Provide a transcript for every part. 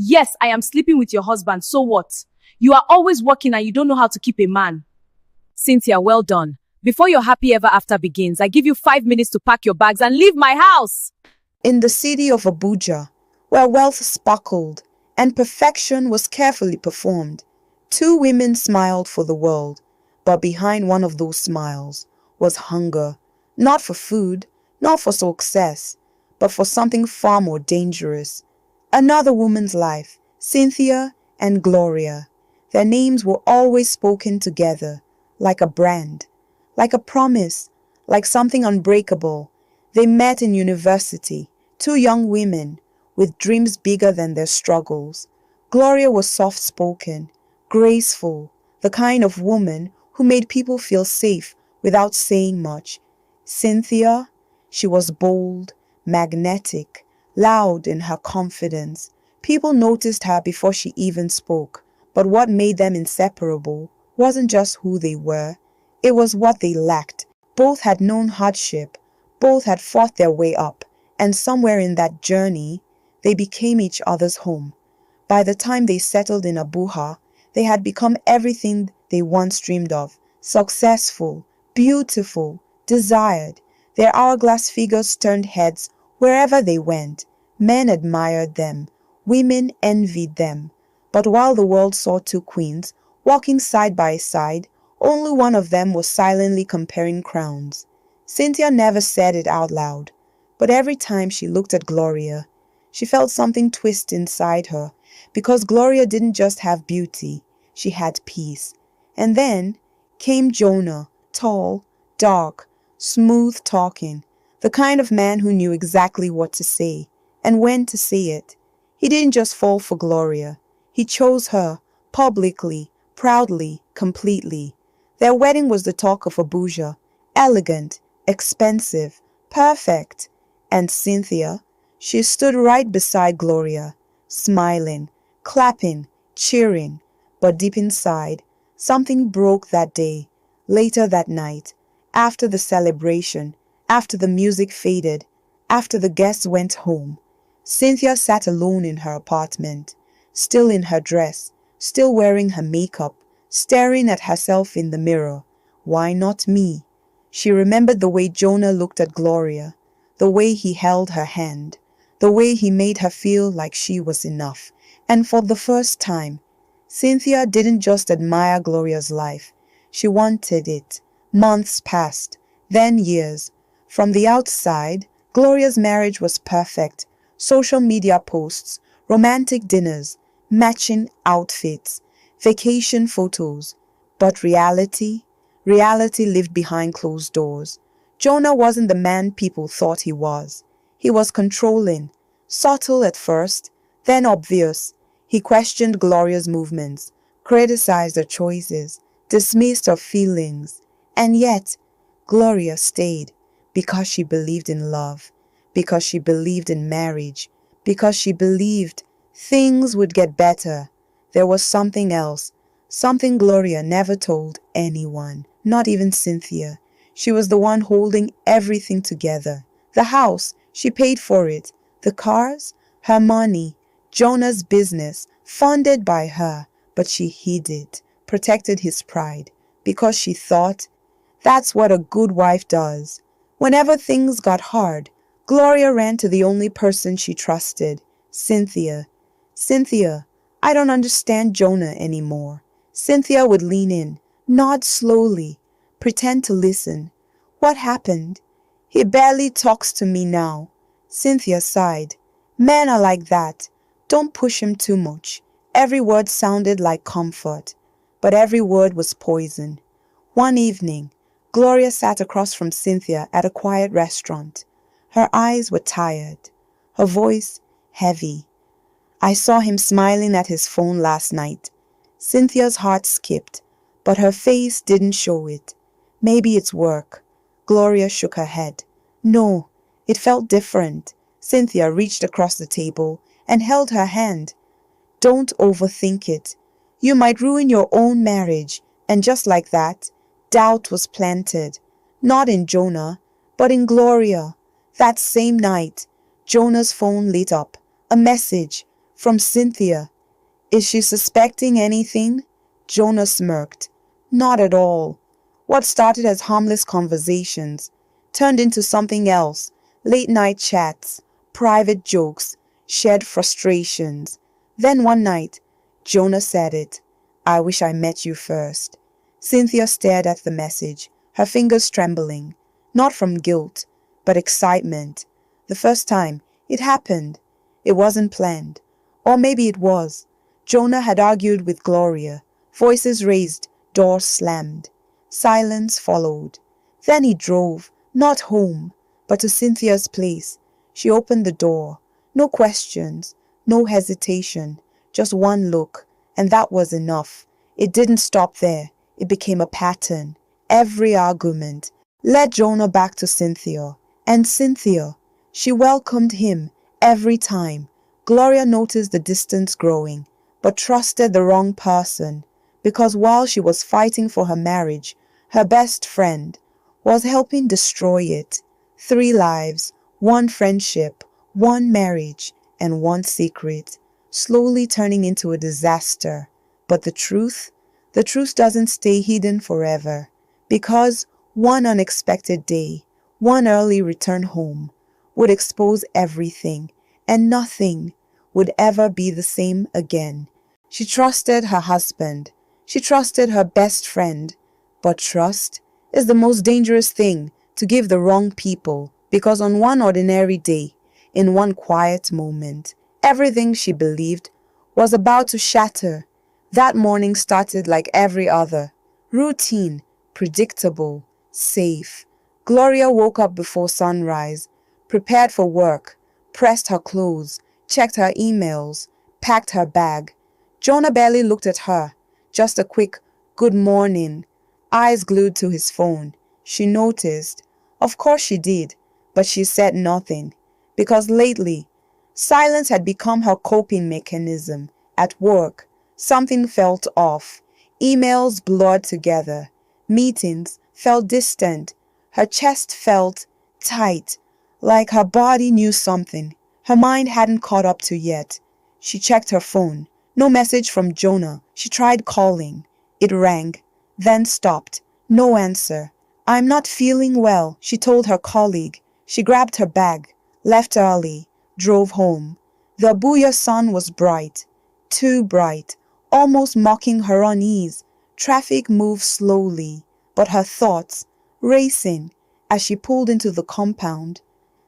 Yes, I am sleeping with your husband, so what? You are always working and you don't know how to keep a man. Cynthia, well done. Before your happy ever after begins, I give you 5 minutes to pack your bags and leave my house. In the city of Abuja, where wealth sparkled and perfection was carefully performed, two women smiled for the world, but behind one of those smiles was hunger, not for food, not for success, but for something far more dangerous. Another woman's life, Cynthia and Gloria. Their names were always spoken together, like a brand, like a promise, like something unbreakable. They met in university, two young women with dreams bigger than their struggles. Gloria was soft-spoken, graceful, the kind of woman who made people feel safe without saying much. Cynthia, she was bold, magnetic, loud in her confidence. People noticed her before she even spoke, but what made them inseparable wasn't just who they were, it was what they lacked. Both had known hardship, both had fought their way up, and somewhere in that journey, they became each other's home. By the time they settled in Abuja, they had become everything they once dreamed of: successful, beautiful, desired. Their hourglass figures turned heads wherever they went. Men admired them, women envied them. But while the world saw two queens walking side by side, only one of them was silently comparing crowns. Cynthia never said it out loud, but every time she looked at Gloria, she felt something twist inside her, because Gloria didn't just have beauty, she had peace. And then came Jonah, tall, dark, smooth talking, the kind of man who knew exactly what to say and when to say it. He didn't just fall for Gloria, he chose her, publicly, proudly, completely. Their wedding was the talk of Abuja, elegant, expensive, perfect. And Cynthia, she stood right beside Gloria, smiling, clapping, cheering. But deep inside, something broke that day. Later that night, after the celebration, after the music faded, after the guests went home, Cynthia sat alone in her apartment, still in her dress, still wearing her makeup, staring at herself in the mirror. Why not me? She remembered the way Jonah looked at Gloria, the way he held her hand, the way he made her feel like she was enough. And for the first time, Cynthia didn't just admire Gloria's life, she wanted it. Months passed, then years. From the outside, Gloria's marriage was perfect. Social media posts, romantic dinners, matching outfits, vacation photos. But reality lived behind closed doors. Jonah wasn't the man people thought he was. He was controlling, subtle at first, then obvious. He questioned Gloria's movements, criticized her choices, dismissed her feelings. And yet, Gloria stayed because she believed in love, because she believed in marriage, because she believed things would get better. There was something else, something Gloria never told anyone, not even Cynthia. She was the one holding everything together. The house, she paid for it. The cars, her money. Jonah's business, funded by her. But she hid it, protected his pride, because she thought that's what a good wife does. Whenever things got hard, Gloria ran to the only person she trusted, Cynthia. Cynthia, I don't understand Jonah anymore. Cynthia would lean in, nod slowly, pretend to listen. What happened? He barely talks to me now. Cynthia sighed. Men are like that. Don't push him too much. Every word sounded like comfort, but every word was poison. One evening, Gloria sat across from Cynthia at a quiet restaurant. Her eyes were tired, her voice heavy. I saw him smiling at his phone last night. Cynthia's heart skipped, but her face didn't show it. Maybe it's work. Gloria shook her head. No, it felt different. Cynthia reached across the table and held her hand. Don't overthink it. You might ruin your own marriage. And just like that, doubt was planted. Not in Jonah, but in Gloria. That same night, Jonah's phone lit up. A message From Cynthia. Is she suspecting anything? Jonah smirked. Not at all. What started as harmless conversations turned into something else. Late night chats, private jokes, shared frustrations. Then one night, Jonah said it. I wish I met you first. Cynthia stared at the message, her fingers trembling. Not from guilt, but excitement. The first time it happened. It wasn't planned. Or maybe it was. Jonah had argued with Gloria. Voices raised, doors slammed. Silence followed. Then he drove, not home, but to Cynthia's place. She opened the door. No questions, no hesitation, just one look, and that was enough. It didn't stop there. It became a pattern. Every argument led Jonah back to Cynthia. And Cynthia, she welcomed him every time. Gloria noticed the distance growing, but trusted the wrong person, because while she was fighting for her marriage, her best friend was helping destroy it. 3 lives, 1 friendship, 1 marriage, and 1 secret, slowly turning into a disaster. But the truth doesn't stay hidden forever, because one unexpected day, one early return home, would expose everything, and nothing would ever be the same again. She trusted her husband. She trusted her best friend. But trust is the most dangerous thing to give the wrong people, because on one ordinary day, in one quiet moment, everything she believed was about to shatter. That morning started like every other. Routine, predictable, safe. Gloria woke up before sunrise, prepared for work, pressed her clothes, checked her emails, packed her bag. Jonah barely looked at her, just a quick good morning, eyes glued to his phone. She noticed. Of course she did, but she said nothing, because lately, silence had become her coping mechanism. At work, something felt off. Emails blurred together. Meetings felt distant. Her chest felt tight, like her body knew something her mind hadn't caught up to yet. She checked her phone. No message from Jonah. She tried calling. It rang, then stopped. No answer. I'm not feeling well, she told her colleague. She grabbed her bag, left early, drove home. The Abuya sun was bright, too bright, almost mocking her unease. Traffic moved slowly, but her thoughts, racing, as she pulled into the compound.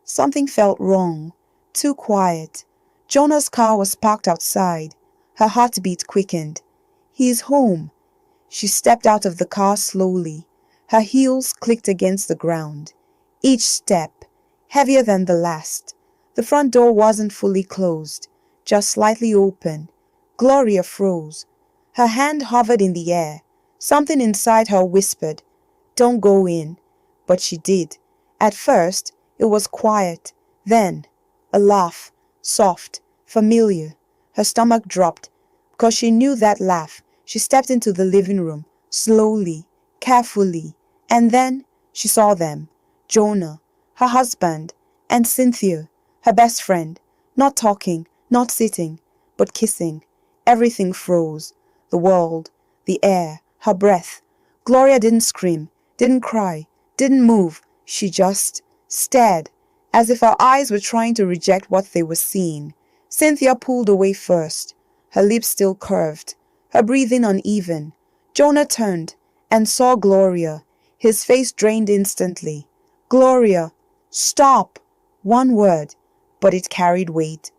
Something felt wrong, too quiet. Jonah's car was parked outside. Her heartbeat quickened. He's home. She stepped out of the car slowly. Her heels clicked against the ground. Each step, heavier than the last. The front door wasn't fully closed, just slightly open. Gloria froze. Her hand hovered in the air. Something inside her whispered, "Don't go in." But she did. At first, it was quiet. Then, a laugh, soft, familiar. Her stomach dropped, because she knew that laugh. She stepped into the living room, slowly, carefully, and then she saw them. Jonah, her husband, and Cynthia, her best friend, not talking, not sitting, but kissing. Everything froze. The world, the air, her breath. Gloria didn't scream, didn't cry, didn't move. She just stared, as if her eyes were trying to reject what they were seeing. Cynthia pulled away first, her lips still curved, her breathing uneven. Jonah turned and saw Gloria, his face drained instantly. "Gloria, stop!" One word, but it carried weight.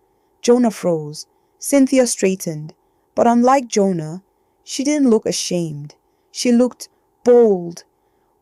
Jonah froze. Cynthia straightened, but unlike Jonah, she didn't look ashamed. She looked bold.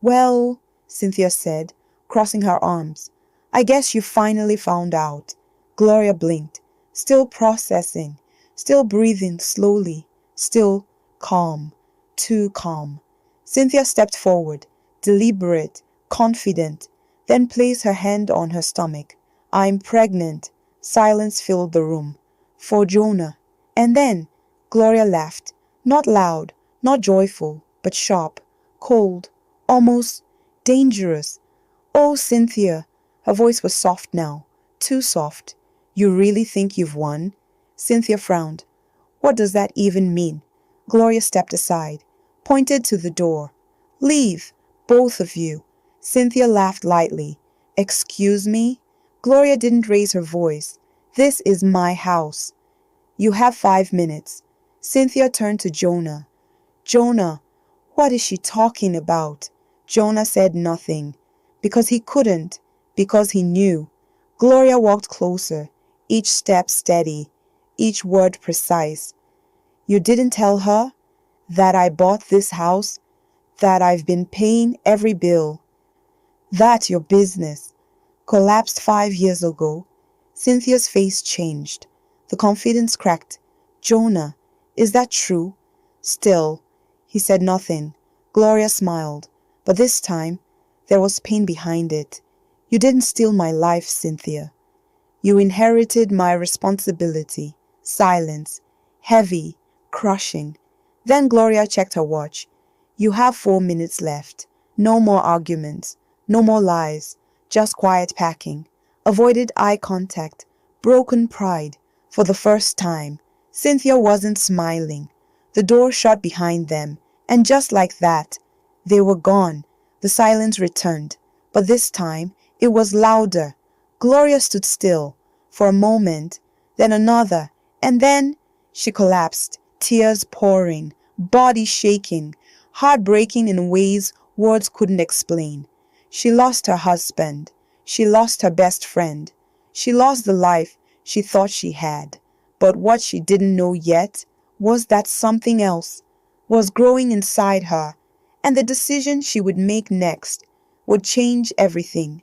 "Well," Cynthia said, crossing her arms, "I guess you finally found out." Gloria blinked, still processing, still breathing slowly, still calm, too calm. Cynthia stepped forward, deliberate, confident, then placed her hand on her stomach. "I'm pregnant." Silence filled the room. "For Jonah." And then Gloria laughed, not loud, not joyful, but sharp, cold, almost dangerous. "Oh, Cynthia." Her voice was soft now, too soft. "You really think you've won?" Cynthia frowned. What does that even mean? Gloria stepped aside, pointed to the door. Leave, both of you. Cynthia laughed lightly. Excuse me? Gloria didn't raise her voice. This is my house. You have 5 minutes. Cynthia turned to Jonah. Jonah, what is she talking about? Jonah said nothing. Because he couldn't. Because he knew. Gloria walked closer, each step steady, each word precise. You didn't tell her that I bought this house, that I've been paying every bill. That's your business. Collapsed 5 years ago. Cynthia's face changed. The confidence cracked. Jonah, is that true? Still, he said nothing. Gloria smiled, but this time there was pain behind it. You didn't steal my life, Cynthia. You inherited my responsibility. Silence. Heavy. Crushing. Then Gloria checked her watch. You have 4 minutes left. No more arguments. No more lies. Just quiet packing. Avoided eye contact. Broken pride. For the first time, Cynthia wasn't smiling. The door shut behind them, and just like that, they were gone. The silence returned, but this time it was louder. Gloria stood still for a moment, then another, and then she collapsed, tears pouring, body shaking, heartbreaking in ways words couldn't explain. She lost her husband. She lost her best friend. She lost the life she thought she had. But what she didn't know yet was that something else was growing inside her, and the decision she would make next would change everything.